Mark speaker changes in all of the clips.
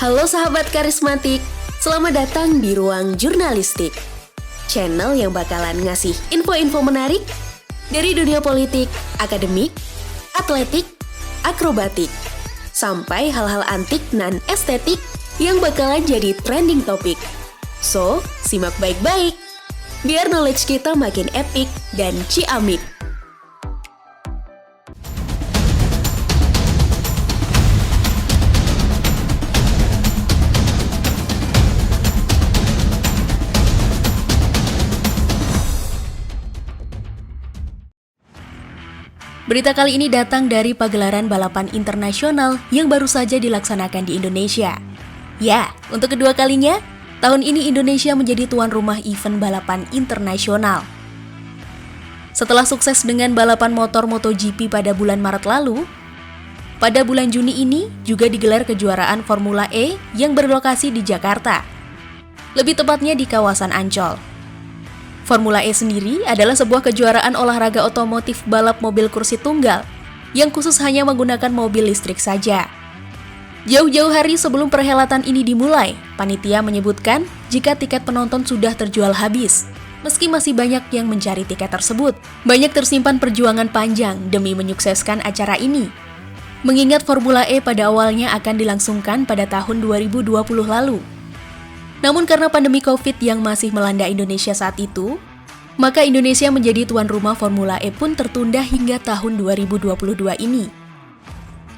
Speaker 1: Halo sahabat karismatik, selamat datang di Ruang Jurnalistik. Channel yang bakalan ngasih info-info menarik dari dunia politik, akademik, atletik, akrobatik, sampai hal-hal antik dan estetik yang bakalan jadi trending topik. So, simak baik-baik, biar knowledge kita makin epic dan ciamik. Berita kali ini datang dari pagelaran balapan internasional yang baru saja dilaksanakan di Indonesia. Ya, untuk kedua kalinya, tahun ini Indonesia menjadi tuan rumah event balapan internasional. Setelah sukses dengan balapan motor MotoGP pada bulan Maret lalu, pada bulan Juni ini juga digelar kejuaraan Formula E yang berlokasi di Jakarta. Lebih tepatnya di kawasan Ancol. Formula E sendiri adalah sebuah kejuaraan olahraga otomotif balap mobil kursi tunggal yang khusus hanya menggunakan mobil listrik saja. Jauh-jauh hari sebelum perhelatan ini dimulai, panitia menyebutkan jika tiket penonton sudah terjual habis. Meski masih banyak yang mencari tiket tersebut, banyak tersimpan perjuangan panjang demi menyukseskan acara ini. Mengingat Formula E pada awalnya akan dilangsungkan pada tahun 2020 lalu. Namun karena pandemi COVID yang masih melanda Indonesia saat itu, maka Indonesia menjadi tuan rumah Formula E pun tertunda hingga tahun 2022 ini.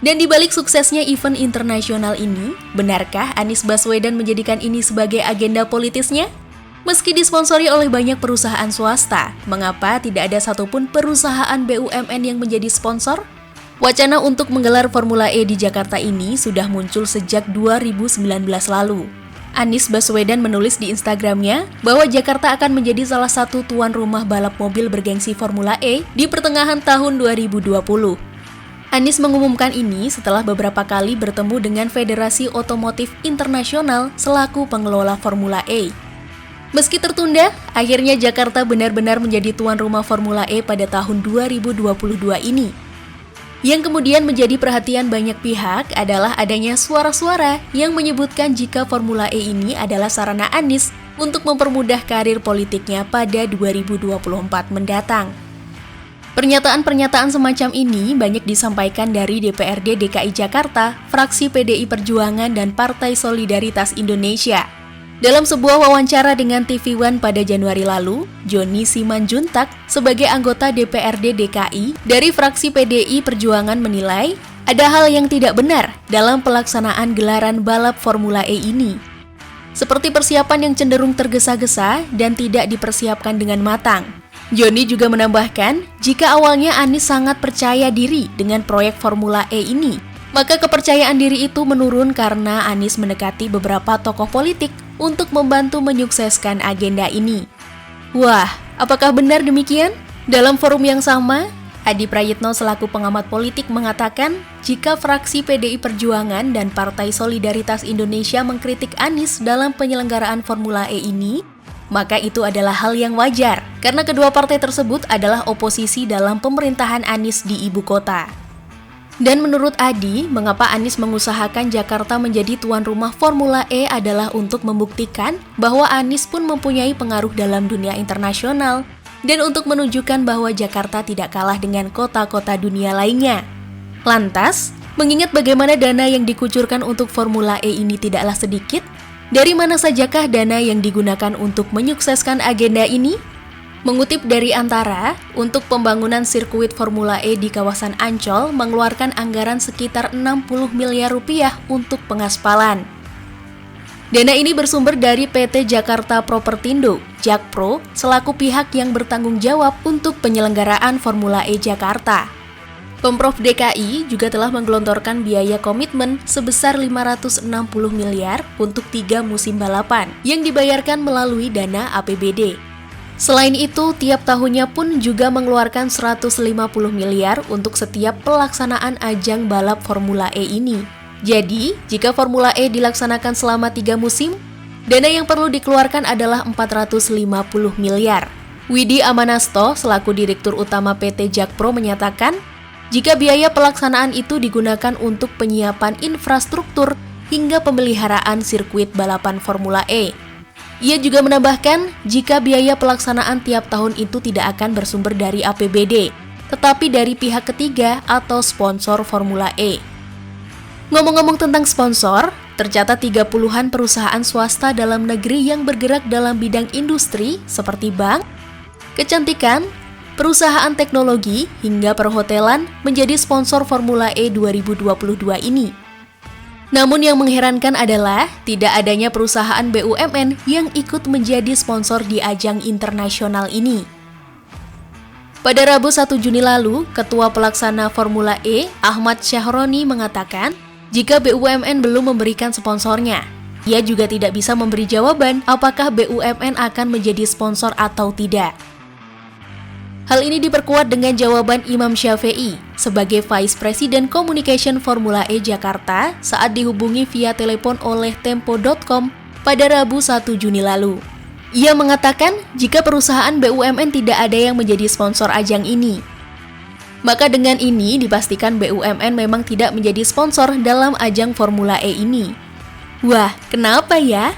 Speaker 1: Dan di balik suksesnya event internasional ini, benarkah Anies Baswedan menjadikan ini sebagai agenda politisnya? Meski disponsori oleh banyak perusahaan swasta, mengapa tidak ada satupun perusahaan BUMN yang menjadi sponsor? Wacana untuk menggelar Formula E di Jakarta ini sudah muncul sejak 2019 lalu. Anies Baswedan menulis di Instagramnya bahwa Jakarta akan menjadi salah satu tuan rumah balap mobil bergengsi Formula E di pertengahan tahun 2020. Anies mengumumkan ini setelah beberapa kali bertemu dengan Federasi Otomotif Internasional selaku pengelola Formula E. Meski tertunda, akhirnya Jakarta benar-benar menjadi tuan rumah Formula E pada tahun 2022 ini. Yang kemudian menjadi perhatian banyak pihak adalah adanya suara-suara yang menyebutkan jika Formula E ini adalah sarana Anies untuk mempermudah karir politiknya pada 2024 mendatang. Pernyataan-pernyataan semacam ini banyak disampaikan dari DPRD DKI Jakarta, fraksi PDI Perjuangan dan Partai Solidaritas Indonesia. Dalam sebuah wawancara dengan TV One pada Januari lalu, Joni Simanjuntak sebagai anggota DPRD DKI dari fraksi PDI Perjuangan menilai ada hal yang tidak benar dalam pelaksanaan gelaran balap Formula E ini. Seperti persiapan yang cenderung tergesa-gesa dan tidak dipersiapkan dengan matang. Joni juga menambahkan, jika awalnya Anies sangat percaya diri dengan proyek Formula E ini, maka kepercayaan diri itu menurun karena Anies mendekati beberapa tokoh politik untuk membantu menyukseskan agenda ini. Wah, apakah benar demikian? Dalam forum yang sama, Adi Prayitno selaku pengamat politik mengatakan jika fraksi PDI Perjuangan dan Partai Solidaritas Indonesia mengkritik Anies dalam penyelenggaraan Formula E ini, maka itu adalah hal yang wajar karena kedua partai tersebut adalah oposisi dalam pemerintahan Anies di ibu kota. Dan menurut Adi, mengapa Anies mengusahakan Jakarta menjadi tuan rumah Formula E adalah untuk membuktikan bahwa Anies pun mempunyai pengaruh dalam dunia internasional dan untuk menunjukkan bahwa Jakarta tidak kalah dengan kota-kota dunia lainnya. Lantas, mengingat bagaimana dana yang dikucurkan untuk Formula E ini tidaklah sedikit, dari mana sajakah dana yang digunakan untuk menyukseskan agenda ini? Mengutip dari Antara, untuk pembangunan sirkuit Formula E di kawasan Ancol mengeluarkan anggaran sekitar 60 miliar rupiah untuk pengaspalan. Dana ini bersumber dari PT Jakarta Propertindo, Jakpro, selaku pihak yang bertanggung jawab untuk penyelenggaraan Formula E Jakarta. Pemprov DKI juga telah menggelontorkan biaya komitmen sebesar 560 miliar untuk 3 musim balapan yang dibayarkan melalui dana APBD. Selain itu, tiap tahunnya pun juga mengeluarkan 150 miliar untuk setiap pelaksanaan ajang balap Formula E ini. Jadi, jika Formula E dilaksanakan selama 3 musim, dana yang perlu dikeluarkan adalah 450 miliar. Widi Amanasto, selaku Direktur Utama PT Jakpro menyatakan, jika biaya pelaksanaan itu digunakan untuk penyiapan infrastruktur hingga pemeliharaan sirkuit balapan Formula E. Ia juga menambahkan jika biaya pelaksanaan tiap tahun itu tidak akan bersumber dari APBD, tetapi dari pihak ketiga atau sponsor Formula E. Ngomong-ngomong tentang sponsor, tercatat 30-an perusahaan swasta dalam negeri yang bergerak dalam bidang industri seperti bank, kecantikan, perusahaan teknologi, hingga perhotelan menjadi sponsor Formula E 2022 ini. Namun yang mengherankan adalah tidak adanya perusahaan BUMN yang ikut menjadi sponsor di ajang internasional ini. Pada Rabu 1 Juni lalu, Ketua Pelaksana Formula E, Ahmad Syahroni mengatakan, jika BUMN belum memberikan sponsornya, ia juga tidak bisa memberi jawaban apakah BUMN akan menjadi sponsor atau tidak. Hal ini diperkuat dengan jawaban Imam Syafi'i sebagai Vice President Communication Formula E Jakarta saat dihubungi via telepon oleh Tempo.com pada Rabu 1 Juni lalu. Ia mengatakan jika perusahaan BUMN tidak ada yang menjadi sponsor ajang ini, maka dengan ini dipastikan BUMN memang tidak menjadi sponsor dalam ajang Formula E ini. Wah, kenapa ya?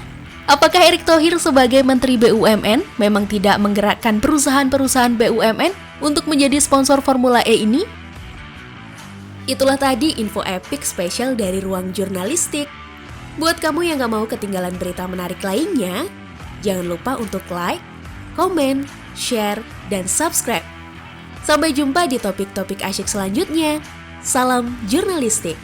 Speaker 1: Apakah Erick Thohir sebagai Menteri BUMN memang tidak menggerakkan perusahaan-perusahaan BUMN untuk menjadi sponsor Formula E ini? Itulah tadi info epic spesial dari Ruang Jurnalistik. Buat kamu yang gak mau ketinggalan berita menarik lainnya, jangan lupa untuk like, komen, share, dan subscribe. Sampai jumpa di topik-topik asyik selanjutnya. Salam jurnalistik.